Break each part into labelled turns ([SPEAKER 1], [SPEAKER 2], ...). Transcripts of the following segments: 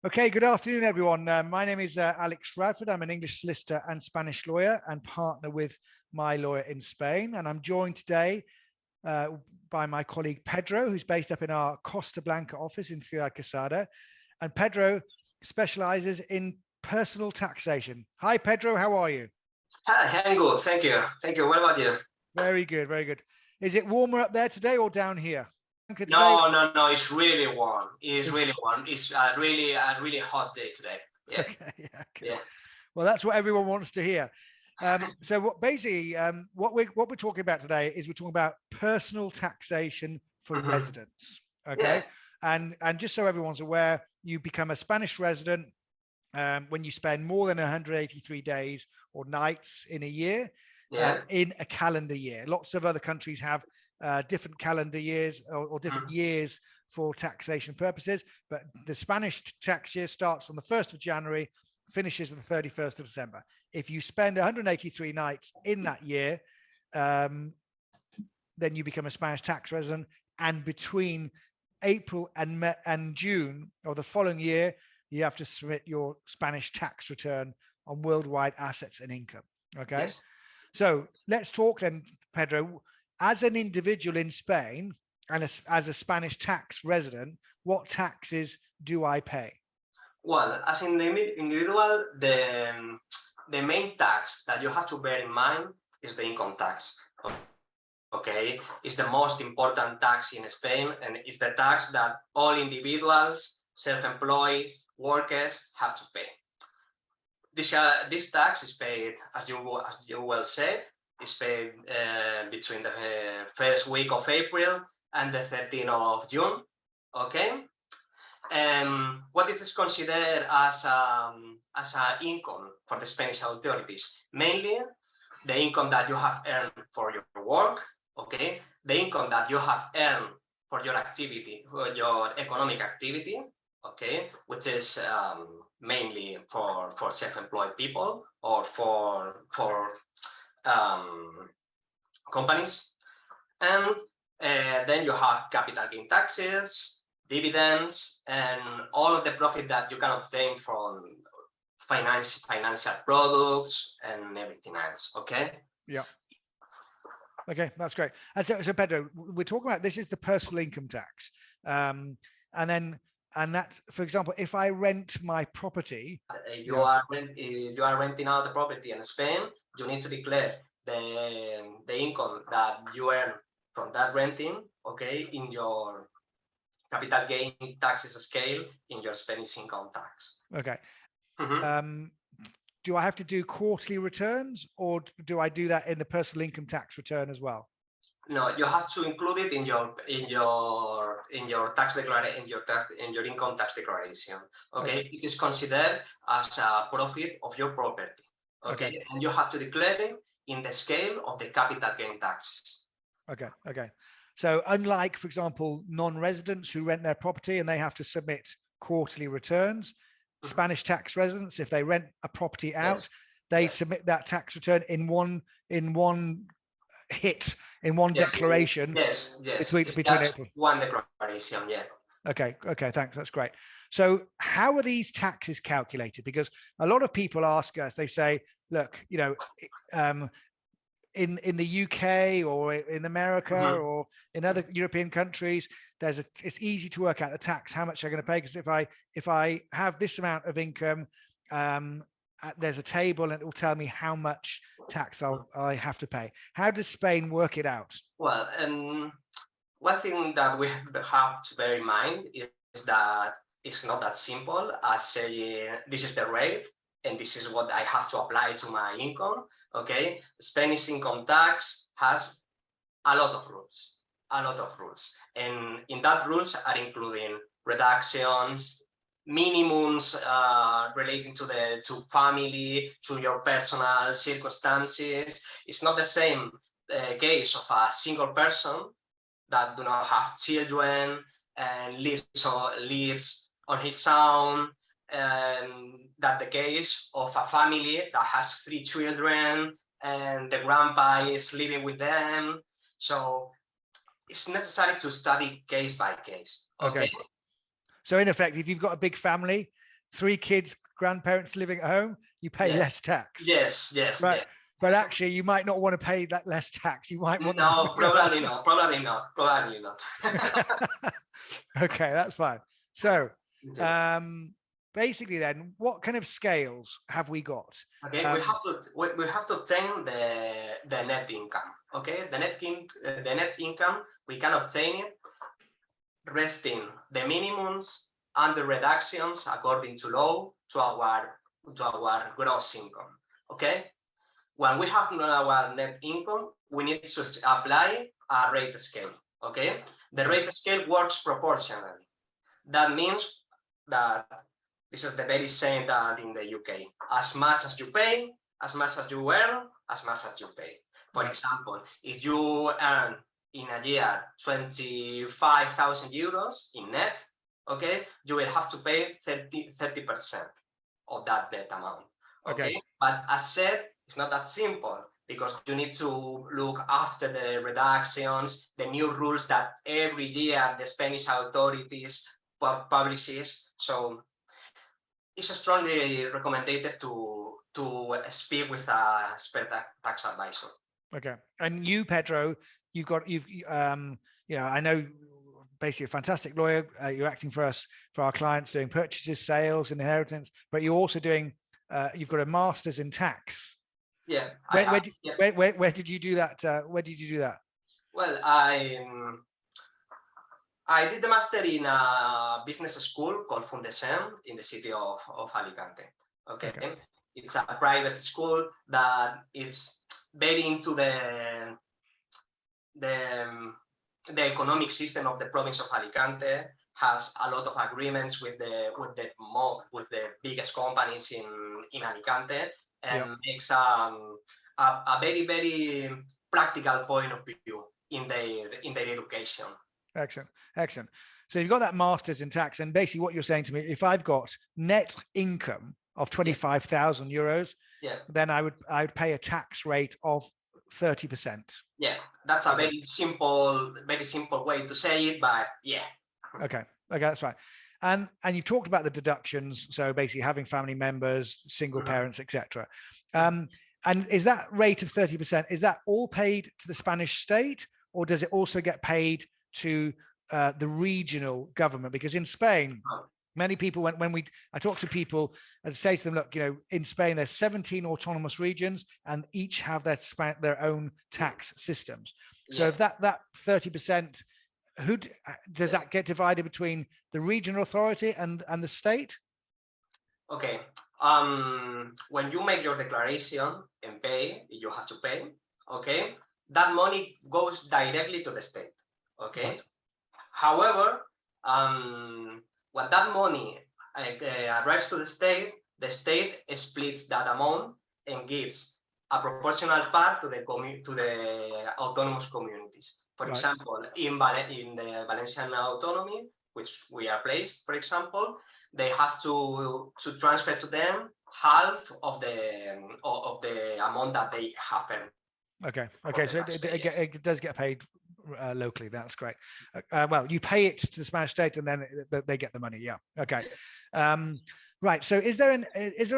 [SPEAKER 1] Okay, good afternoon, everyone. My name is Alex Radford. I'm an English solicitor and Spanish lawyer and partner with my lawyer in Spain. And I'm joined today by my colleague Pedro, who's based up in our Costa Blanca office in Ciudad Quesada. And Pedro specializes in personal taxation. Hi, Pedro. How are you?
[SPEAKER 2] Hi, I'm good. Thank you. Thank you. What about you?
[SPEAKER 1] Very good. Very good. Is it warmer up there today or down here?
[SPEAKER 2] No. It's really warm. It's really warm. It's a really hot day today. Yeah.
[SPEAKER 1] Okay. Yeah. Well, that's what everyone wants to hear. So what we're talking about today is we're talking about personal taxation for residents. Okay. Yeah. And just so everyone's aware, you become a Spanish resident when you spend more than 183 days or nights in a year, in a calendar year. Lots of other countries have different calendar years or different years for taxation purposes, but the Spanish tax year starts on the 1st of January, finishes on the 31st of December. If you spend 183 nights in that year, then you become a Spanish tax resident, and between April and June of the following year, you have to submit your Spanish tax return on worldwide assets and income. Okay. Yes. So let's talk then, Pedro. As an individual in Spain and as a Spanish tax resident, what taxes do I pay?
[SPEAKER 2] Well, as an individual, the main tax that you have to bear in mind is the income tax. Okay, it's the most important tax in Spain, and it's the tax that all individuals, self-employed workers have to pay. This tax is paid, as you well said, is paid between the first week of April and the 13th of June. Okay. What is considered as an income for the Spanish authorities? Mainly the income that you have earned for your work. Okay. The income that you have earned for your activity, for your economic activity. Okay, which is mainly for self-employed people or for companies. And then you have capital gain taxes, dividends, and all of the profit that you can obtain from financial products and everything else. Okay.
[SPEAKER 1] Yeah. Okay, that's great. And so Pedro, we're talking about, this is the personal income tax, and that, for example, if I rent my property,
[SPEAKER 2] you are renting out the property in Spain, you need to declare the income that you earn from that renting, okay, in your capital gain taxes scale in your Spanish income tax.
[SPEAKER 1] Okay. Do I have to do quarterly returns, or do I do that in the personal income tax return as well?
[SPEAKER 2] No, you have to include it in your tax declaration, in your income tax declaration. Okay, it is considered as a profit of your property. Okay, and you have to declare it in the scale of the capital gain taxes.
[SPEAKER 1] Okay. So unlike, for example, non-residents who rent their property and they have to submit quarterly returns, Spanish tax residents, if they rent a property out, they submit that tax return in one hit, in one declaration.
[SPEAKER 2] Yes.
[SPEAKER 1] Between April.
[SPEAKER 2] One declaration, yeah.
[SPEAKER 1] Okay, thanks. That's great. So how are these taxes calculated? Because a lot of people ask us, they say, look, you know, in the UK or in America or in other European countries, it's easy to work out the tax, how much they're going to pay. Because if I have this amount of income, there's a table and it will tell me how much tax I have to pay. How does Spain work it out?
[SPEAKER 2] Well, one thing that we have to bear in mind is that it's not that simple as saying this is the rate and this is what I have to apply to my income. Okay, Spanish income tax has a lot of rules, and in that rules are including reductions, minimums relating to family, to your personal circumstances. It's not the same case of a single person that do not have children and lives on his own, that the case of a family that has 3 children and the grandpa is living with them. So it's necessary to study case by case. Okay.
[SPEAKER 1] So in effect, if you've got a big family 3 kids, grandparents living at home, you pay less tax.
[SPEAKER 2] Yes, yes,
[SPEAKER 1] right.
[SPEAKER 2] yes.
[SPEAKER 1] But actually, you might not want to pay that less tax. You might want
[SPEAKER 2] no, probably not. Probably not. Probably not.
[SPEAKER 1] Okay, that's fine. So,
[SPEAKER 2] Okay.
[SPEAKER 1] basically, then, what kind of scales have we got?
[SPEAKER 2] Okay, we have to obtain the net income. Okay, the net income we can obtain it resting the minimums and the reductions according to law to our gross income. Okay, when we have our net income, we need to apply a rate scale. Okay, the rate scale works proportionally. That means that this is the very same that in the UK. As much as you pay, as much as you earn, as much as you pay. For example, if you earn in a year 25,000 euros in net, okay, you will have to pay 30% of that net amount. Okay, but as said, it's not that simple because you need to look after the reductions, the new rules that every year the Spanish authorities publishes. So it's strongly recommended to speak with a expert tax advisor.
[SPEAKER 1] Okay, and you, Pedro, you've I know basically a fantastic lawyer. You're acting for us, for our clients, doing purchases, sales, inheritance, but you're also doing. You've got a master's in tax.
[SPEAKER 2] Yeah.
[SPEAKER 1] Where did you do that? Where did you do that?
[SPEAKER 2] Well, I did the master in a business school called Fundesem in the city of Alicante. Okay. It's a private school that is very into the economic system of the province of Alicante, has a lot of agreements with the biggest companies in Alicante, and makes a very, very practical point of view in their education.
[SPEAKER 1] Excellent. So you've got that master's in tax, and basically what you're saying to me, if I've got net income of 25,000 euros, then I would pay a tax rate of 30%.
[SPEAKER 2] Yeah, that's a very simple way to say it, but yeah.
[SPEAKER 1] Okay, that's fine. And you've talked about the deductions, so basically having family members, single parents, etc. And is that rate of 30%, is that all paid to the Spanish state, or does it also get paid to the regional government? Because in Spain, many people, I talk to people and say to them, look, in Spain, there's 17 autonomous regions and each have their own tax systems. So if that 30%, does that get divided between the regional authority and the state?
[SPEAKER 2] Okay. When you make your declaration and pay, you have to pay. Okay. That money goes directly to the state. Okay. Right. However, when that money arrives to the state splits that amount and gives a proportional part to the autonomous communities. For example, in the Valencian autonomy, which we are placed, for example, they have to transfer to them half of the amount that they have earned.
[SPEAKER 1] Okay. So it does get paid locally. That's great. Well, you pay it to the Spanish state and then they get the money. Yeah. Okay. Right. So is there an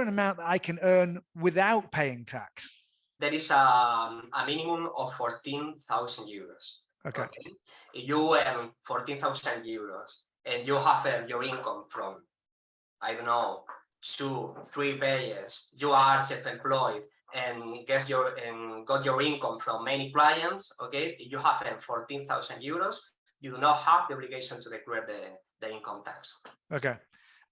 [SPEAKER 1] amount that I can earn without paying tax?
[SPEAKER 2] There is a minimum of 14,000 euros. Okay. If you earn 14,000 euros and you have earned your income from, I don't know, 2-3 payers, you are self-employed and got your income from many clients, okay, if you have 14,000 euros, you do not have the obligation to declare the income tax.
[SPEAKER 1] Okay,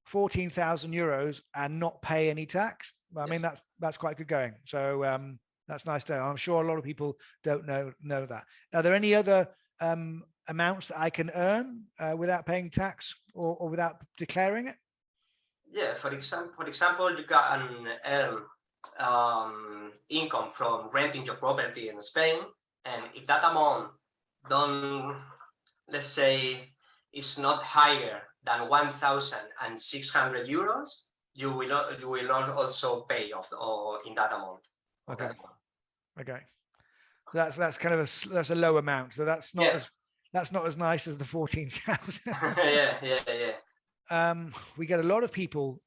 [SPEAKER 1] 14,000 euros and not pay any tax. I mean, that's quite good going. So that's nice to know. I'm sure a lot of people don't know that. Are there any other amounts that I can earn without paying tax or without declaring it?
[SPEAKER 2] Yeah, for example, you can earn income from renting your property in Spain, and if that amount let's say, is not higher than 1,600 euros, you will also pay in that amount.
[SPEAKER 1] Okay. So that's kind of that's a low amount. So that's not as nice as the 14,000.
[SPEAKER 2] Yeah.
[SPEAKER 1] we get a lot of people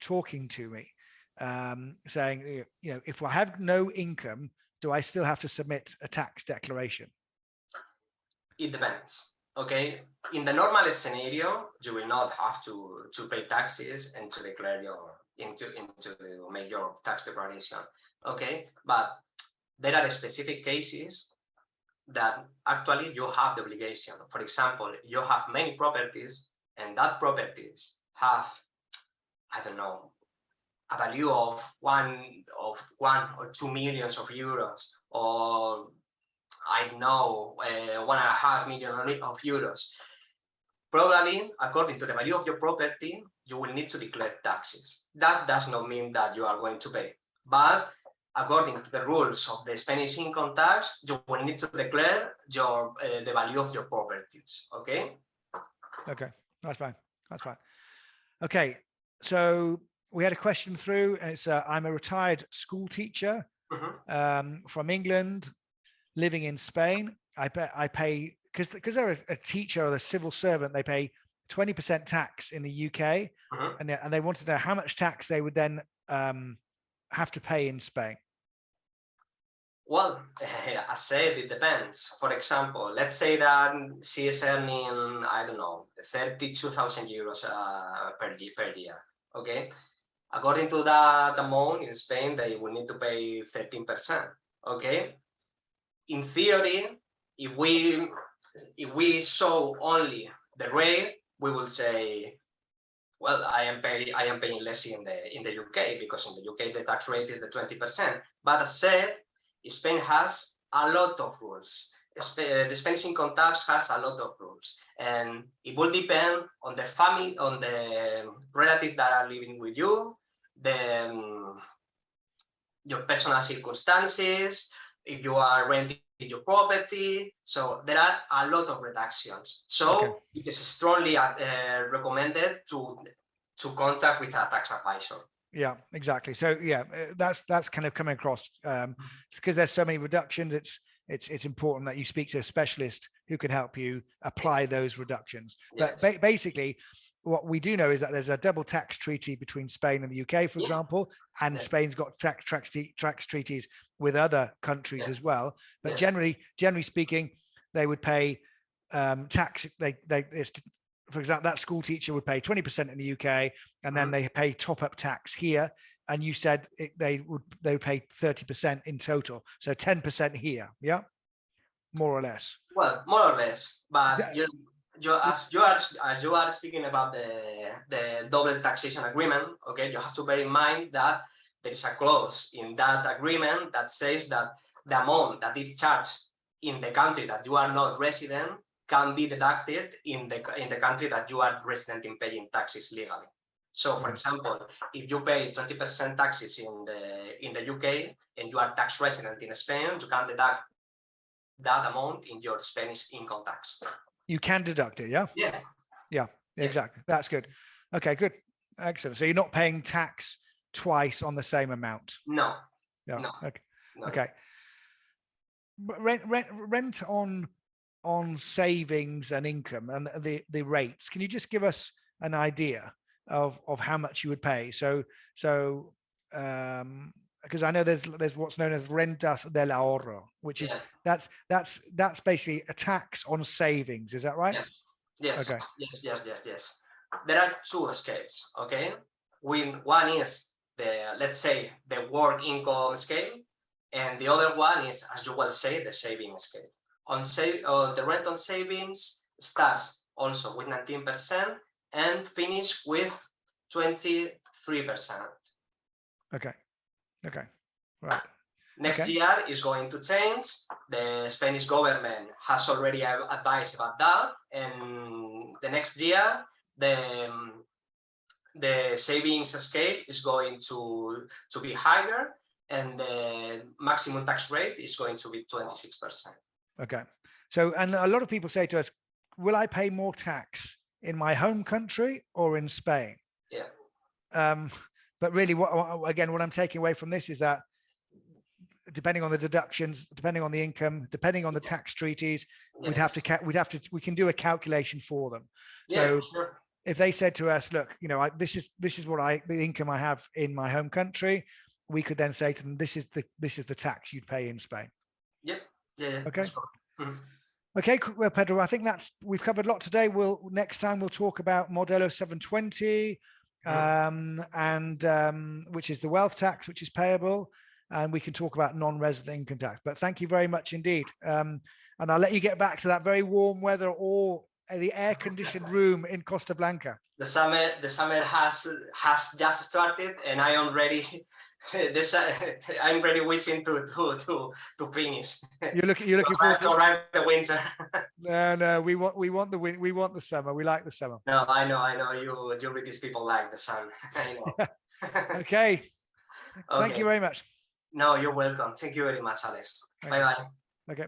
[SPEAKER 1] talking to me saying, if I have no income, do I still have to submit a tax declaration?
[SPEAKER 2] It depends. Okay, in the normal scenario, you will not have to pay taxes and to declare make your tax declaration. Okay, but there are specific cases that actually you have the obligation. For example, you have many properties, and that properties have, I don't know, a value of one or 2 millions of euros, or I don't know, 1.5 million of euros. Probably, according to the value of your property, you will need to declare taxes. That does not mean that you are going to pay, but according to the rules of the Spanish income tax, you will need to declare the value of your properties. Okay.
[SPEAKER 1] Okay, that's fine. That's fine. Okay, so we had a question through. It's I'm a retired school teacher from England, living in Spain. I pay because they're a teacher or a civil servant. They pay 20% tax in the UK, and they want to know how much tax they would then have to pay in Spain.
[SPEAKER 2] Well, I said, it depends. For example, let's say that she is earning, I don't know, 32,000 euros per year. Okay. According to that amount in Spain, they will need to pay 13%. Okay. In theory, if we show only the rate, we will say, well, I am paying less in the UK, because in the UK the tax rate is the 20%. But as said, Spain has a lot of rules. The Spanish income tax has a lot of rules, and it will depend on the family, on the relatives that are living with you, your personal circumstances, if you are renting your property. So there are a lot of reductions. So it is strongly recommended to contact with a tax advisor.
[SPEAKER 1] Yeah, exactly. So yeah, that's kind of coming across because there's so many reductions. It's important that you speak to a specialist who can help you apply those reductions. But basically, what we do know is that there's a double tax treaty between Spain and the UK, for example, and Spain's got tax treaties with other countries as well. But generally speaking, they would pay tax. For example, that school teacher would pay 20% in the UK, and then they pay top-up tax here. And you said they would pay 30% in total, so 10% here, yeah, more or less.
[SPEAKER 2] Well, more or less, but as you are speaking about the double taxation agreement, okay, you have to bear in mind that there is a clause in that agreement that says that the amount that is charged in the country that you are not resident can be deducted in the country that you are resident in paying taxes legally. So, for example, if you pay 20% taxes in the UK and you are tax resident in Spain, you can deduct that amount in your Spanish income tax.
[SPEAKER 1] You can deduct it, yeah? Yeah, exactly. That's good. Okay, good. Excellent. So you're not paying tax twice on the same amount?
[SPEAKER 2] No.
[SPEAKER 1] Yeah.
[SPEAKER 2] No.
[SPEAKER 1] Okay. No. Okay. Rent on savings and income and the rates. Can you just give us an idea of how much you would pay? So because I know there's what's known as rentas del ahorro, which is that's basically a tax on savings. Is that right?
[SPEAKER 2] Yes.
[SPEAKER 1] Okay.
[SPEAKER 2] Yes. There are two scales. Okay. One is let's say the work income scale, and the other one is, as you will say, the saving scale. The rent on savings starts also with 19% and finish with 23%.
[SPEAKER 1] Okay. Right.
[SPEAKER 2] Next year is going to change. The Spanish government has already advised about that, and the next year the savings scale is going to be higher, and the maximum tax rate is going to be 26%.
[SPEAKER 1] Okay. So, and a lot of people say to us, will I pay more tax in my home country or in Spain?
[SPEAKER 2] Yeah.
[SPEAKER 1] But really, what I'm taking away from this is that depending on the deductions, depending on the income, depending on the tax treaties, we can do a calculation for them.
[SPEAKER 2] Yeah, for sure.
[SPEAKER 1] if they said to us, look, you know, this is what the income I have in my home country, we could then say to them, this is the tax you'd pay in Spain.
[SPEAKER 2] Yep. Yeah.
[SPEAKER 1] Okay.
[SPEAKER 2] Mm-hmm.
[SPEAKER 1] Okay, well, Pedro, I think we've covered a lot today. Next time we'll talk about Modelo 720, which is the wealth tax, which is payable, and we can talk about non-resident income tax. But thank you very much indeed. And I'll let you get back to that very warm weather or the air-conditioned room in Costa Blanca.
[SPEAKER 2] The summer has just started, and I am ready. I'm ready wishing to finish.
[SPEAKER 1] You're looking forward
[SPEAKER 2] to arrive the winter.
[SPEAKER 1] No, we want the summer. We like the summer.
[SPEAKER 2] No, I know. You British people like the sun. I know.
[SPEAKER 1] Yeah. Okay. Thank you very much.
[SPEAKER 2] No, you're welcome. Thank you very much, Alex. Bye bye.
[SPEAKER 1] Okay.